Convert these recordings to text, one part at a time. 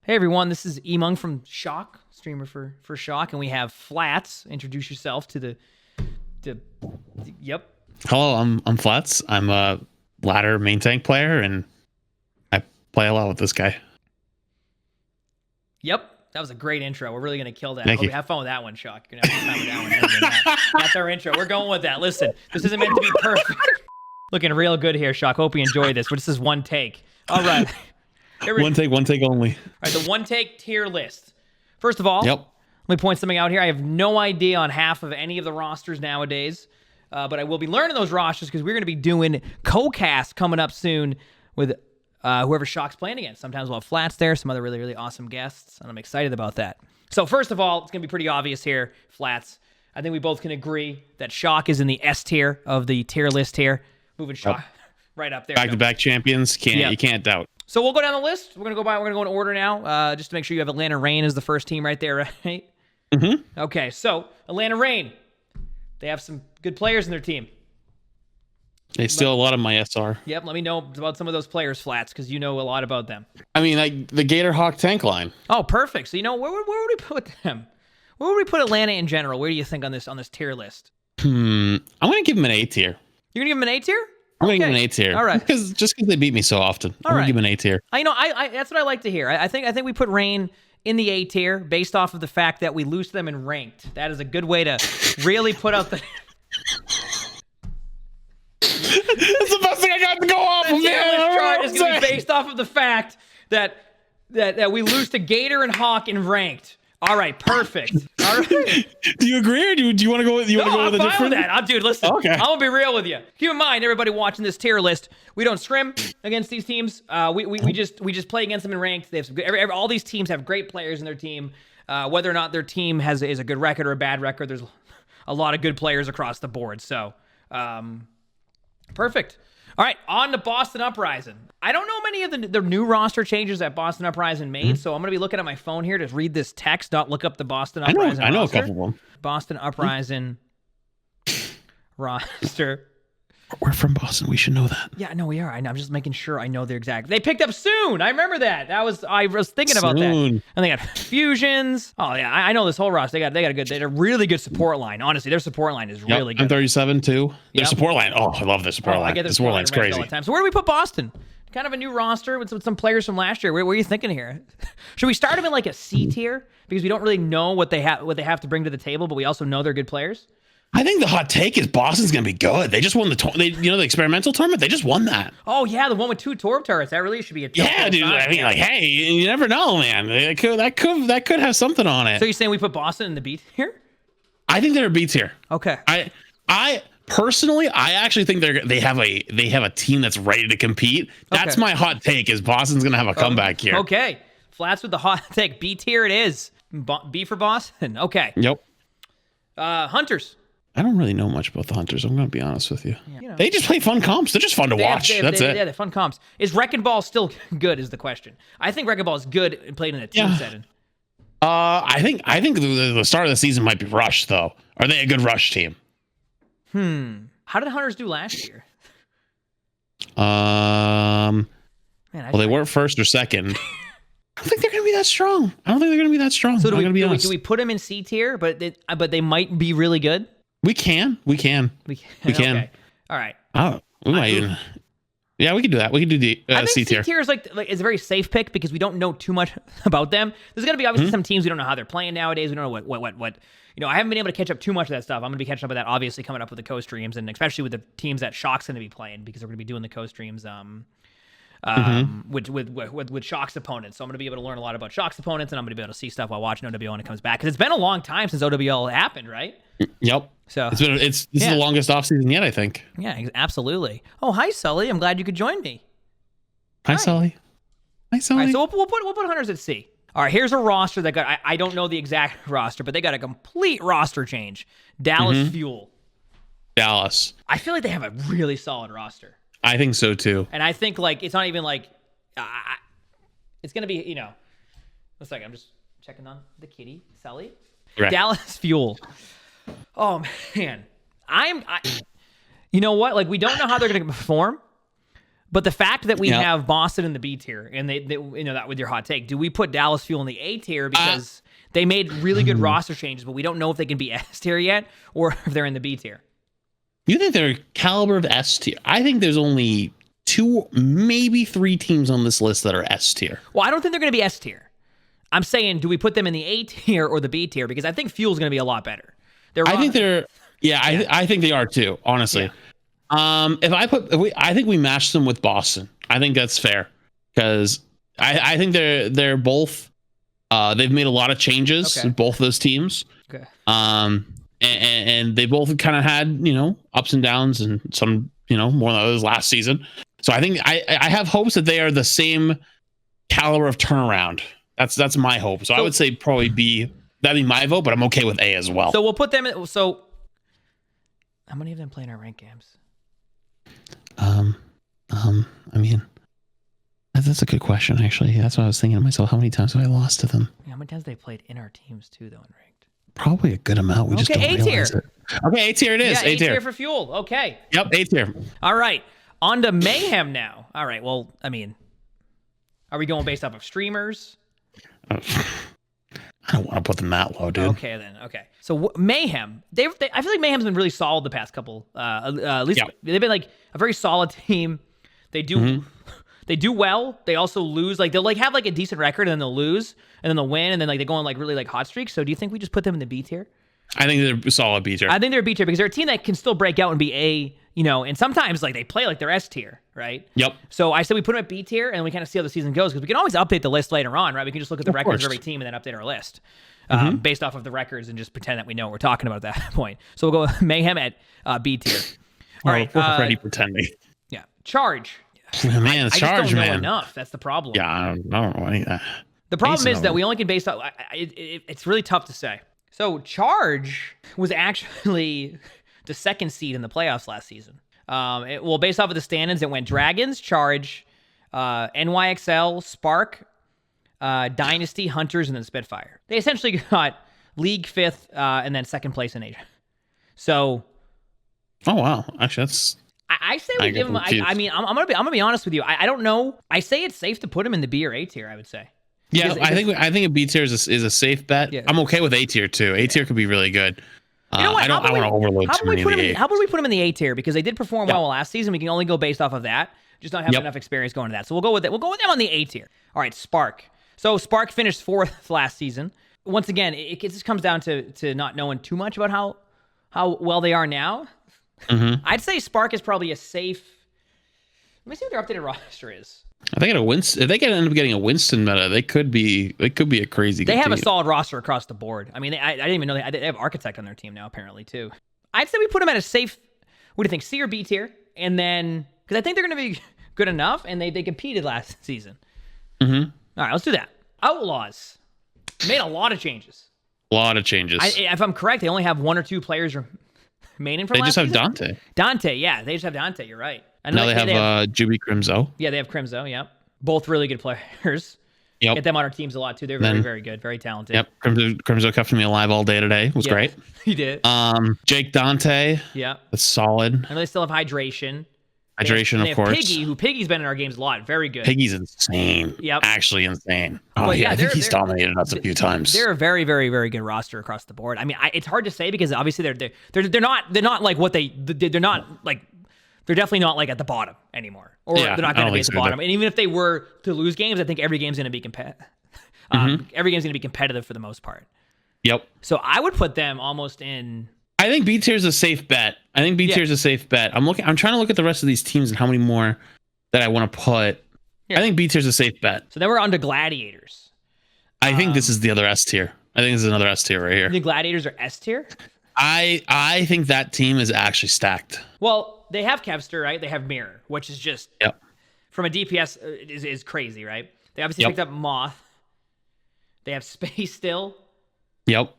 Hey everyone, this is Emongg from Shock, streamer for Shock, and we have Flats. Introduce yourself to the yep. Hello, I'm Flats. I'm a ladder main tank player, and I play a lot with this guy. Yep, that was a great intro. We're really gonna kill that. Thank you. Have fun with that one, Shock. You're gonna have fun with that one. That's our intro. We're going with that. Listen, this isn't meant to be perfect. Looking real good here, Shock. Hope you enjoy this. But this is one take. All right. One take only. All right, the one take tier list. First of all, Yep. let me point something out here. I have no idea on half of any of the rosters nowadays, but I will be learning those rosters because we're going to be doing co-cast coming up soon with whoever Shock's playing against. Sometimes we'll have Flats there, some other really, really awesome guests, and I'm excited about that. So first of all, it's going to be pretty obvious here, Flats. I think we both can agree that Shock is in the S tier of the tier list here. Moving Shock right up there. Back-to-back champions. You can't doubt. So we'll go down the list. We're gonna go in order now, just to make sure you have Atlanta Reign as the first team right there, right? Mm-hmm. Okay, so Atlanta Reign, they have some good players in their team. They steal a lot of my SR. Yep, let me know about some of those players, Flats, because you know a lot about them. I mean, like the Gator Hawk tank line. Oh, perfect. So you know where would we put them? Where would we put Atlanta in general? Where do you think on this tier list? I'm gonna give them an A tier. You're gonna give them an A tier? I'm gonna give them an A tier. All right. Because they beat me so often. I'm gonna give them an A tier. I that's what I like to hear. I think we put Reign in the A tier based off of the fact that we lose them in ranked. That is a good way to really put out the. That's the best thing I got to go off of, man. Chart is going to be based off of the fact that we lose to Gator and Hawk in ranked. All right, perfect. All right. Do you agree, or do you want to go with? I'm fine with that. Dude, listen. Okay. I'm gonna be real with you. Keep in mind, everybody watching this tier list, we don't scrim against these teams. We just play against them in ranked. They have some good, all these teams have great players in their team. Whether or not their team is a good record or a bad record, there's a lot of good players across the board. So, perfect. All right, on to Boston Uprising. I don't know many of the new roster changes that Boston Uprising made, so I'm going to be looking at my phone here to read this text, not look up the Boston Uprising I know roster. a couple of them. Boston Uprising roster. We're from Boston. We should know that. Yeah, no, we are. I'm just making sure I know their exact. They picked up Soon. I remember that. I was thinking about that. And they got Fusions. Oh yeah, I know this whole roster. They got a really good support line. Honestly, their support line is really good. I'm 37 too. Their Yep. support line. Oh, I love their support line. The support line's crazy. all the time. So where do we put Boston? Kind of a new roster with some players from last year. Where are you thinking here? Should we start them in like a C tier because we don't really know what they have to bring to the table, but we also know they're good players? I think the hot take is Boston's going to be good. They just won the experimental tournament. They just won that. Oh yeah, the one with 2 Torb turrets. That really should be a yeah, dude. I mean, like, hey, you never know, man. That could have something on it. So you're saying we put Boston in the B tier? I think they're a B tier. Okay. I personally, I actually think they have a team that's ready to compete. That's my hot take. Is Boston's going to have a comeback here? Okay, Flats with the hot take. B tier it is. B for Boston. Okay. Yep. Hunters. I don't really know much about the Hunters. I'm going to be honest with you. Yeah. They just play fun comps. They're just fun to watch. That's it. Yeah, they're fun comps. Is Wrecking Ball still good? Is the question. I think Wrecking Ball is good and played in a team setting. I think the start of the season might be Rush though. Are they a good Rush team? How did Hunters do last year? They weren't first or second. I don't think they're going to be that strong. So do we put them in C tier, but they might be really good? We can. Okay. All right. Oh, we might. Yeah, we can do that. We can do the C tier. C tier is like it's a very safe pick because we don't know too much about them. There's going to be obviously some teams we don't know how they're playing nowadays. We don't know what. I haven't been able to catch up too much of that stuff. I'm going to be catching up with that obviously coming up with the co-streams and especially with the teams that Shock's going to be playing because we're going to be doing the co-streams with Shock's opponents. So I'm going to be able to learn a lot about Shock's opponents and I'm going to be able to see stuff while watching OWL when it comes back because it's been a long time since OWL happened, right? Yep. So this is the longest offseason yet, I think. Yeah, absolutely. Oh, hi Sully. I'm glad you could join me. Hi Sully. All right, so we'll put Hunters at C. All right, here's a roster that got I don't know the exact roster, but they got a complete roster change. Dallas Fuel. Dallas. I feel like they have a really solid roster. I think so too. And I think like it's not even like it's gonna be Looks like I'm just checking on the kitty Sully. Right. Dallas Fuel. Oh man, you know what? Like we don't know how they're gonna perform, But the fact that we have Boston in the B tier, and they that with your hot take, do we put Dallas Fuel in the A tier because they made really good roster changes, but we don't know if they can be S tier yet or if they're in the B tier? You think they're caliber of S tier? I think there's only 2, maybe 3 teams on this list that are S tier. Well, I don't think they're going to be S tier. I'm saying, do we put them in the A tier or the B tier? Because I think Fuel's going to be a lot better. I think they are too, honestly. Yeah. I think we matched them with Boston. I think that's fair because I think they're both. They've made a lot of changes. Both of those teams. Okay. And they both kind of had ups and downs, and some more than others last season. So I think I have hopes that they are the same caliber of turnaround. That's my hope. So I would say probably B. That'd be my vote, but I'm okay with A as well. So we'll put them in. So how many of them play in our ranked games? I mean, that's a good question, actually. That's what I was thinking to myself. How many times have I lost to them? Yeah, how many times they played in our teams too, though, in ranked? Probably a good amount. We just don't realize it. Okay, A tier it is. Yeah, A tier for Fuel. Okay. Yep, A tier. All right. On to Mayhem now. All right. Well, I mean, are we going based off of streamers? I don't want to put them that low, dude. Okay, then. Okay. So Mayhem, I feel like Mayhem's been really solid the past couple. At least they've been like a very solid team. They do they do well. They also lose. Like they'll like have like a decent record and then they'll lose and then they'll win and then like they go on like really like hot streaks. So do you think we just put them in the B tier? I think they're solid B tier. I think they're B tier because they're a team that can still break out and be A. And sometimes like they play like they're S tier, right? Yep. So I said we put them at B tier and we kind of see how the season goes because we can always update the list later on, right? We can just look at the records of every team and then update our list based off of the records and just pretend that we know what we're talking about at that point. So we'll go Mayhem at B tier. All right. We're already pretending. Yeah. Charge. Man, I Charge, just don't know man. enough. That's the problem. Yeah, I don't know any of that. The problem is that we only can base off. It's really tough to say. So Charge was actually the second seed in the playoffs last season. Based off of the standings, it went Dragons, Charge, NYXL, Spark, Dynasty, Hunters, and then Spitfire. They essentially got League 5th and then second place in Asia. So, oh wow, actually that's. I say we give them. I mean, I'm gonna be honest with you. I don't know. I say it's safe to put them in the B or A tier. I would say. Yeah, I think a B tier is a safe bet. Yeah. I'm okay with A tier too. A tier could be really good. You know what? I don't want to overload too many of the A. How about we put them in the A tier because they did perform well last season. We can only go based off of that. Just not have enough experience going to that. So we'll go with it. We'll go with them on the A tier. All right, Spark. So Spark finished 4th last season. Once again, it just comes down to not knowing too much about how well they are now. Mm-hmm. I'd say Spark is probably a safe. Let me see what their updated roster is. I think if they can end up getting a Winston meta, they could be a crazy. They have team. a solid roster across the board. I mean, I didn't even know they have Architect on their team now apparently too. I'd say we put them at a safe. What do you think, C or B tier? And then because I think they're going to be good enough, and they competed last season. Mm-hmm. All right, let's do that. Outlaws made a lot of changes. If I'm correct, they only have 1 or 2 players remaining from last season. They just have Dante. They just have Dante. You're right. Now they have Juby Crimzo. Yeah, they have Crimzo. Yep, both really good players. Yep. Get them on our teams a lot too. They're very, very good, very talented. Yep, Crimzo kept me alive all day today. It was great. He did. Jake Dante. Yeah, that's solid. I know they still have Hydration. Of course. Piggy's been in our games a lot. Very good. Piggy's insane. Yep. Actually insane. Oh yeah, I think he's dominated us a few times. They're a very, very, very good roster across the board. I mean, it's hard to say because obviously they're not like what they're not like. They're definitely not like at the bottom anymore, or they're not going to be at the bottom. And even if they were to lose games, I think every game's going to be competitive. Every game's going to be competitive for the most part. Yep. So I would put them almost in. I think B tier is a safe bet. I'm trying to look at the rest of these teams and how many more that I want to put. Yeah. I think B tier is a safe bet. So then we're on to Gladiators. I think this is the other S tier. I think this is another S tier right here. The Gladiators are S tier? I think that team is actually stacked. Well, they have Kevster, right? They have Mirror, which is just from a DPS is crazy, right? They obviously picked up Moth. They have Space still. Yep.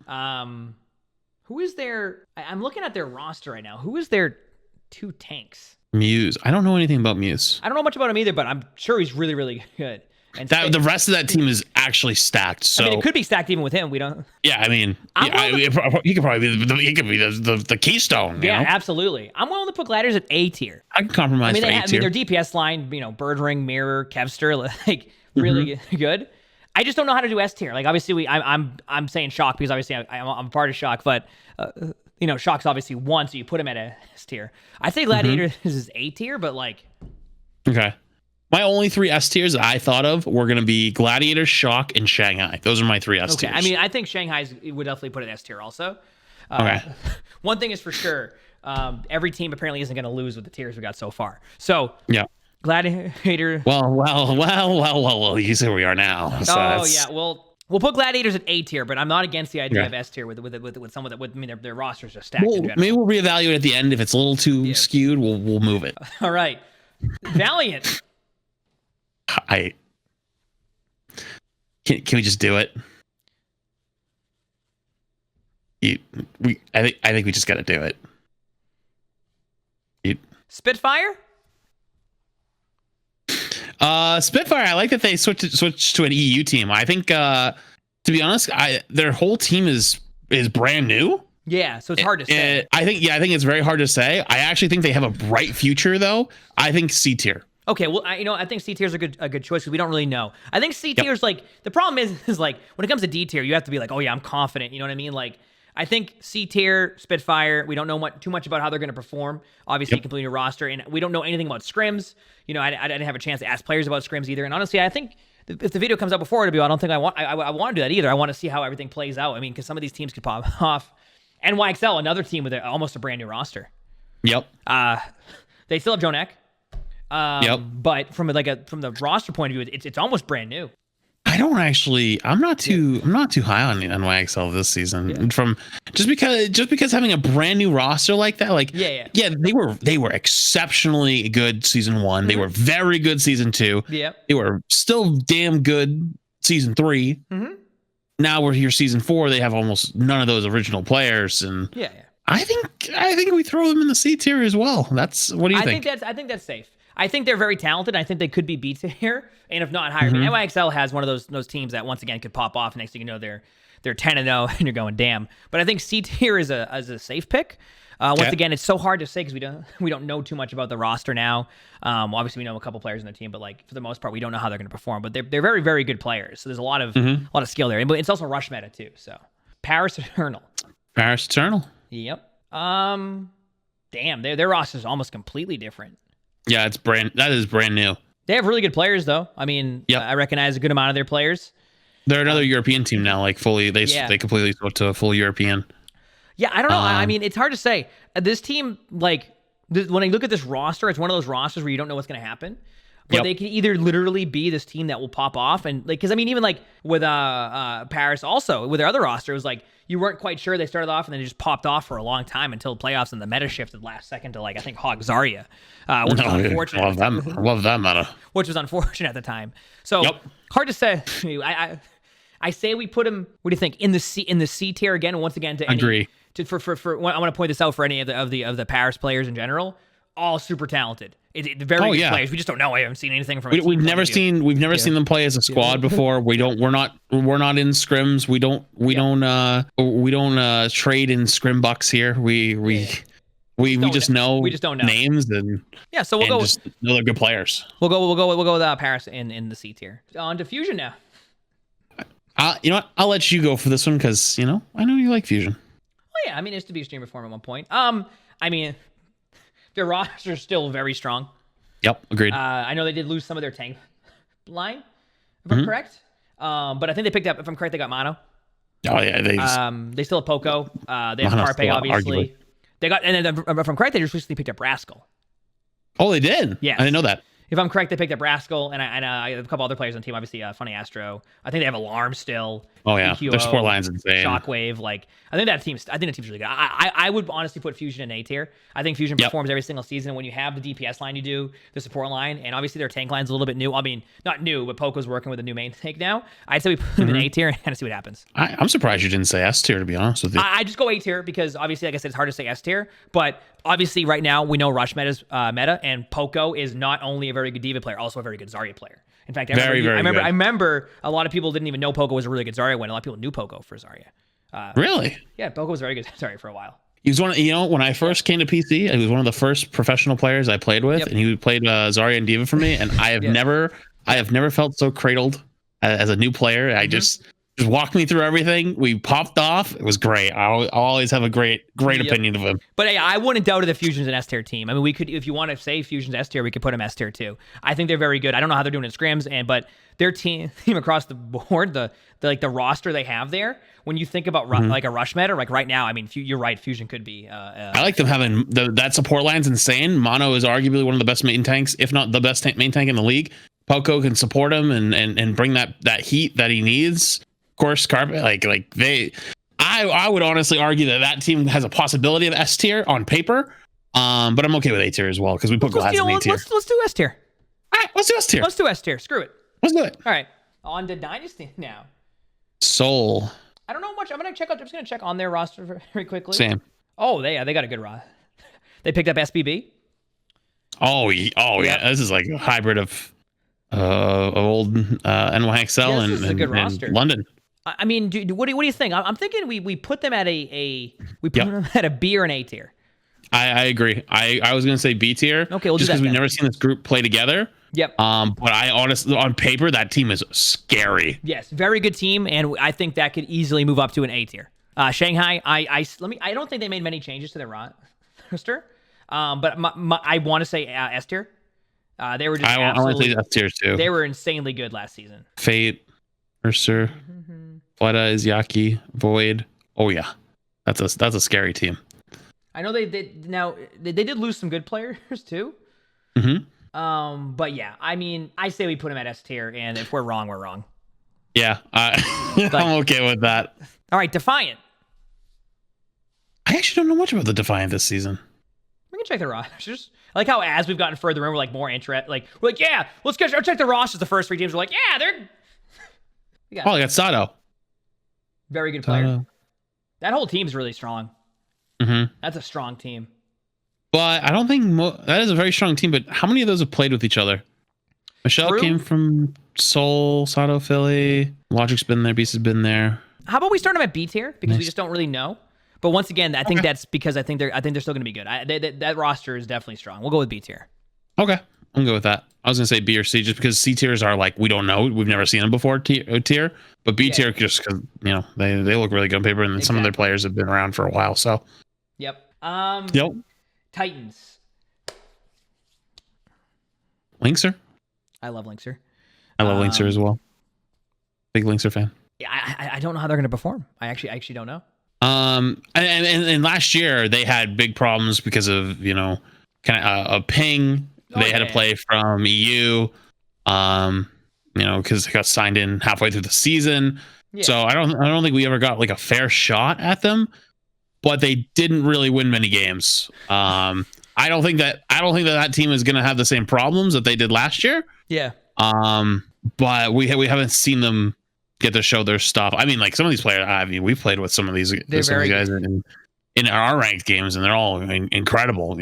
Who is their? I'm looking at their roster right now. Who is their 2 tanks? Muse. I don't know anything about Muse. I don't know much about him either, but I'm sure he's really, really good. And the rest of that team is actually stacked. So I mean, it could be stacked even with him. We don't. Yeah, I mean, he could probably be the keystone. Yeah, you know? Absolutely. I'm willing to put Gladiators at A tier. I can compromise. I mean, for A tier. their DPS line, Birdring, Mirror, Kevster, like really good. I just don't know how to do S tier. Like obviously, I'm saying Shock because obviously I'm a part of Shock, but Shock's obviously one, so you put him at a S tier. I say Gladiators is A tier, but like. Okay. My only 3 S tiers that I thought of were going to be Gladiators, Shock, and Shanghai. Those are my 3 S tiers. I mean, I think Shanghai's would definitely put it S tier also. Okay. One thing is for sure, every team apparently isn't going to lose with the tiers we got so far. So yeah. Gladiator. Well. You see where we are now. So we'll put Gladiators at A tier, but I'm not against the idea of S tier with someone that their rosters are stacked. Maybe we'll reevaluate at the end if it's a little too skewed. We'll move it. All right. Valiant. Can we just do it? I think we just got to do it. Spitfire. Spitfire. I like that they switched to an EU team. I think, to be honest, their whole team is brand new. Yeah, so it's hard to say. I think it's very hard to say. I actually think they have a bright future, though. I think C tier. Okay, well, I think C tier is a good choice because we don't really know. I think C tier is like the problem is like when it comes to D tier, you have to be like, oh yeah, I'm confident. You know what I mean? Like I think C tier, Spitfire, we don't know too much about how they're going to perform. Obviously, completing a roster, and we don't know anything about scrims. I didn't have a chance to ask players about scrims either. And honestly, I think if the video comes out before it'll be, I don't think I want to do that either. I want to see how everything plays out. I mean, because some of these teams could pop off. NYXL, another team with almost a brand new roster. Yep. They still have Jonek. But from the roster point of view, it's almost brand new. I'm not too high on NYXL this season. Yeah. From just because having a brand new roster like that, like they were exceptionally good season 1. They were very good season 2. Yeah. They were still damn good season 3. Now we're here season 4. They have almost none of those original players, and I think we throw them in the C tier as well. What do you think? I think that's safe. I think they're very talented. I think they could be B tier, and if not higher. NYXL has one of those teams that once again could pop off. Next thing you know, they're 10-0, and you're going damn. But I think C tier is a safe pick. Once again, it's so hard to say because we don't know too much about the roster now. Obviously, we know a couple players in the team, but like for the most part, we don't know how they're going to perform. But they're very, very good players. So there's a lot of skill there, but it's also rush meta too. So Paris Eternal. Yep. Damn, their roster is almost completely different. Yeah, that is brand new. They have really good players though. I mean, I recognize a good amount of their players. They're another European team now, like fully. They completely switched to a full European. Yeah, I don't know. I mean, it's hard to say. This team, when I look at this roster, it's one of those rosters where you don't know what's going to happen. But they can either literally be this team that will pop off, and because I mean, even like with Paris, also with their other roster, it was like you weren't quite sure. They started off and then they just popped off for a long time until playoffs, and the meta shifted last second to I think Hog Zarya, which was unfortunate. Love that meta. Which was unfortunate at the time. So hard to say. I say we put him. What do you think in the C tier again? Once again, to agree. I want to point this out for any of the Paris players in general. All super talented. Very good players. We just don't know. I haven't seen anything from. We've never seen them play as a squad before. We're not in scrims. We don't trade in scrim bucks here. We just know names and so we'll go. Just know they're good players. We'll go with Paris in the C tier. On to Fusion now. You know what? I'll let you go for this one because I know you like Fusion. Oh yeah, I mean, it used to be a stream reform at one point. I mean, their roster is still very strong. Yep, agreed. I know they did lose some of their tank line, if I'm correct. But I think they picked up. If I'm correct, they got Mono. Oh yeah, they still have Poco. They have Carpe, obviously. Arguably. They got, and then if I'm correct, they just recently picked up Rascal. Oh, they did. Yeah, I didn't know that. If I'm correct, they picked up Rascal, and I have a couple other players on the team. Obviously, Funny Astro. I think they have Alarm still. Oh yeah, EQO, their support line's insane. Shockwave, I think that team's really good. I would honestly put Fusion in A tier. I think Fusion performs every single season. And when you have the DPS line, you do the support line, and obviously their tank line's a little bit new. I mean, not new, but Poco's working with a new main tank now. I'd say we put him in A tier and kind of see what happens. I'm surprised you didn't say S tier, to be honest with you. I just go A tier because obviously, like I said, it's hard to say S tier, but obviously right now we know Rush meta's meta, and Poco is not only a very good D.Va player, also a very good Zarya player. In fact, Very good. I remember a lot of people didn't even know Poco was a really good Zarya when a lot of people knew Poco for Zarya. Really? Yeah, Poco was very good Zarya for a while. He was one. When I first came to PC, he was one of the first professional players I played with, and he played Zarya and Diva for me. And I have never felt so cradled as a new player. I just walked me through everything. We popped off. It was great. I'll always have a great opinion of him. But hey, I wouldn't doubt the Fusion's an S tier team. I mean, we could, if you want to say Fusion's S tier, we could put them S tier too. I think they're very good. I don't know how they're doing in scrims, but their team across the board, the roster they have there. When you think about like a rush meta, like right now, I mean, you're right. Fusion could be. I like them having that support line's insane. Mono is arguably one of the best main tanks, if not the best main tank in the league. Poco can support him and bring that heat that he needs. Of course, Carpet, I would honestly argue that team has a possibility of S tier on paper, but I'm okay with A tier as well because we put Glads in A tier. Let's do S tier. All right, let's do S tier. Let's do S tier. Screw it. Let's do it. All right, on to Dynasty now. Seoul. I don't know much. I'm just gonna check on their roster very quickly. Same. Oh, they got a good roster. They picked up SBB. Oh yeah. This is like a hybrid of old NYXL and London. I mean, what do you think? I'm thinking we put them at them at a B or an A tier. I agree. I was gonna say B tier. Okay, we'll just because we've never seen this group play together. Yep. But I honestly, on paper, that team is scary. Yes, very good team, and I think that could easily move up to an A tier. Shanghai, I don't think they made many changes to their roster, but I want to say S tier. They were just I want to say S tier too. They were insanely good last season. Fate, Mercer, Fleta, Iziaki, Void. Oh yeah, that's a scary team. I know they did lose some good players too. But yeah, I mean, I say we put them at S tier, and if we're wrong, we're wrong. Yeah, I'm okay with that. All right, Defiant. I actually don't know much about the Defiant this season. We can check the rosters. I like how as we've gotten further in, we're like more interested. Like we're like, yeah, let's check the rosters. The first three teams, we're like, yeah, they're. I got Sato. Very good player. That whole team's really strong. That's a strong team. But I don't think that is a very strong team. But how many of those have played with each other? Michelle came from Seoul, Sato, Philly. Logic's been there. Beast has been there. How about we start them at B tier because we just don't really know. But once again, I think that's because I think they're still going to be good. That roster is definitely strong. We'll go with B tier. Okay, I'm good with that. I was going to say B or C just because C tiers are like we don't know. We've never seen them before tier. But B tier just because they look really good on paper, and then some of their players have been around for a while. So. Yep. Titans. Linkser. I love Linkser. I love Linkser as well. Big Linkser fan. Yeah, I don't know how they're going to perform. I actually don't know. And last year they had big problems because of kind of a ping. They had to play from EU. Because they got signed in halfway through the season. Yeah. So I don't think we ever got like a fair shot at them. But they didn't really win many games. I don't think that team is going to have the same problems that they did last year. Yeah. But we haven't seen them get to show their stuff. I mean, like some of these players. I mean, we've played with some of these guys in our ranked games, and they're all incredible.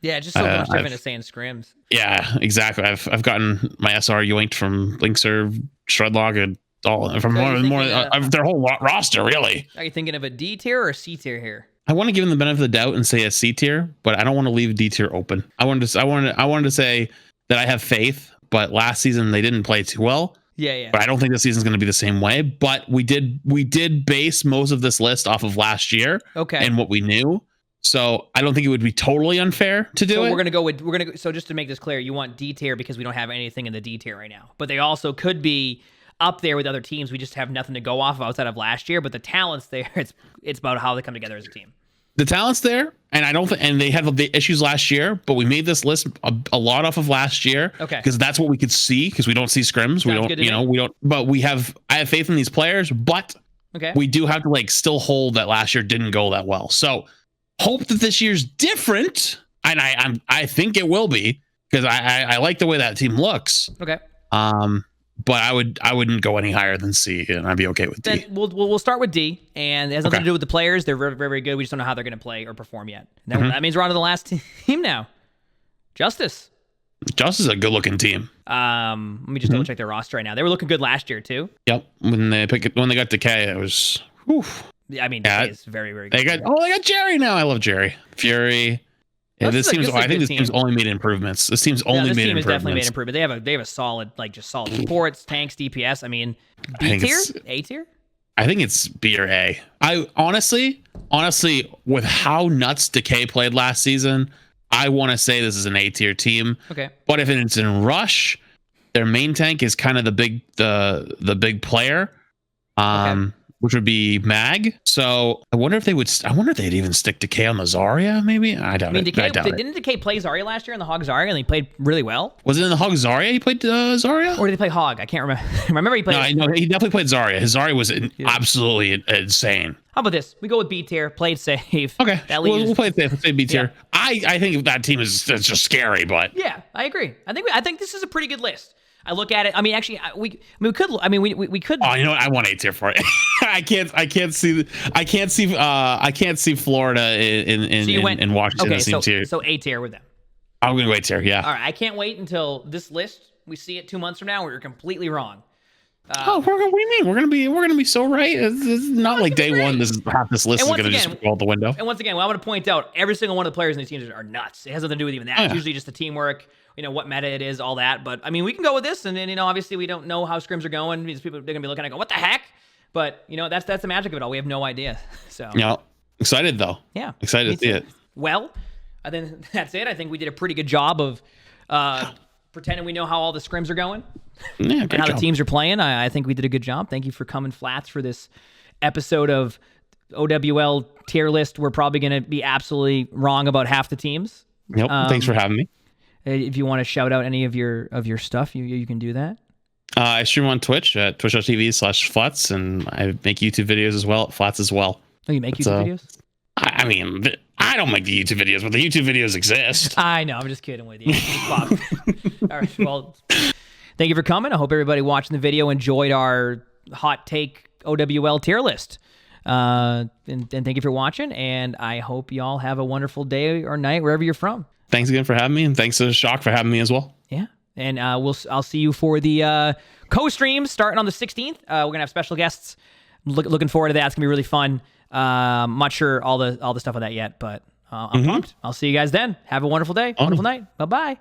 Yeah, just so much different to say in scrims. Yeah, exactly. I've gotten my SR yoinked from Linkser, Shredlog, and all from more their whole roster. Really. Are you thinking of a D tier or a C tier here? I want to give them the benefit of the doubt and say a C tier, but I don't want to leave D tier open. I wanted to say that I have faith, but last season they didn't play too well. Yeah. But I don't think this season's going to be the same way. But we did base most of this list off of last year. Okay. And what we knew. So I don't think it would be totally unfair to do it. So just to make this clear, you want D tier because we don't have anything in the D tier right now. But they also could be up there with other teams. We just have nothing to go off of outside of last year. But the talent's there. It's about how they come together as a team. The talent's there, and and they had the issues last year, but we made this list a lot off of last year. Okay. Because that's what we could see, because we don't see scrims. But I have faith in these players, but we do have to still hold that last year didn't go that well. So hope that this year's different, and I think it will be, because I like the way that team looks. Okay. But I wouldn't go any higher than C, and I'd be okay with D. Then we'll start with D, and it has nothing to do with the players. They're very, very good. We just don't know how they're going to play or perform yet. That means we're on to the last team now. Justice. Just is a good looking team. Let me just double check their roster right now. They were looking good last year too. Yep. When they got Decay, it was. Whew. I mean, Decay is very, very good. They got Jerry now. I love Jerry. Fury. Yeah, I think this team's only made improvements. This team's only made improvements. This team has definitely made improvement. They have a solid, just solid supports, tanks, DPS. I mean, B tier, A tier. I think it's B or A. I honestly, with how nuts Decay played last season, I want to say this is an A tier team. Okay. But if it's in Rush, their main tank is kind of the big player. Which would be Mag. So I wonder if they'd even stick Decay on the Zarya, maybe? I doubt it. Didn't Decay play Zarya last year in the Hog Zarya and he played really well? Was it in the Hog Zarya he played Zarya? Or did he play Hog? I can't remember. Remember he played... No, he definitely played Zarya. His Zarya was absolutely insane. How about this? We go with B tier, played safe. Okay, we'll play it safe. Let's say B tier. Yeah. I think that team is just scary, but... Yeah, I agree. I think this is a pretty good list. I look at it. I mean, actually, we could. I mean, we could. Oh, you know what? I want A tier for it. I can't see Florida in Washington. Okay, so A tier with them. I'm gonna go A tier. Yeah. All right. I can't wait until this list. We see it 2 months from now. Where you're completely wrong. What do you mean? We're gonna be so right. It's not like day one. Half this list is gonna just go out the window. And once again, I want to point out every single one of the players in these teams are nuts. It has nothing to do with even that. It's usually just the teamwork. What meta it is, all that. But I mean, we can go with this, and then obviously we don't know how scrims are going. These people, they're gonna be looking at go, what the heck? But that's the magic of it all. We have no idea. So excited though. Yeah, excited to see it. Well, I think that's it. I think we did a pretty good job of pretending we know how all the scrims are going, and how the teams are playing. I think we did a good job. Thank you for coming, Flats, for this episode of OWL tier list. We're probably gonna be absolutely wrong about half the teams. Yep. Thanks for having me. If you want to shout out any of your stuff, you can do that. I stream on Twitch at twitch.tv/Flats, and I make YouTube videos as well at Flats as well. Oh, you make YouTube videos? I mean, I don't make the YouTube videos, but the YouTube videos exist. I know. I'm just kidding with you. All right. Well, thank you for coming. I hope everybody watching the video enjoyed our hot take OWL tier list. And thank you for watching, and I hope y'all have a wonderful day or night wherever you're from. Thanks again for having me, and thanks to Shock for having me as well. Yeah, and I'll see you for the co-streams starting on the 16th. We're gonna have special guests. Looking forward to that. It's gonna be really fun. I'm not sure all the stuff on that yet, but I'm pumped. I'll see you guys then. Have a wonderful day, wonderful night. Bye bye.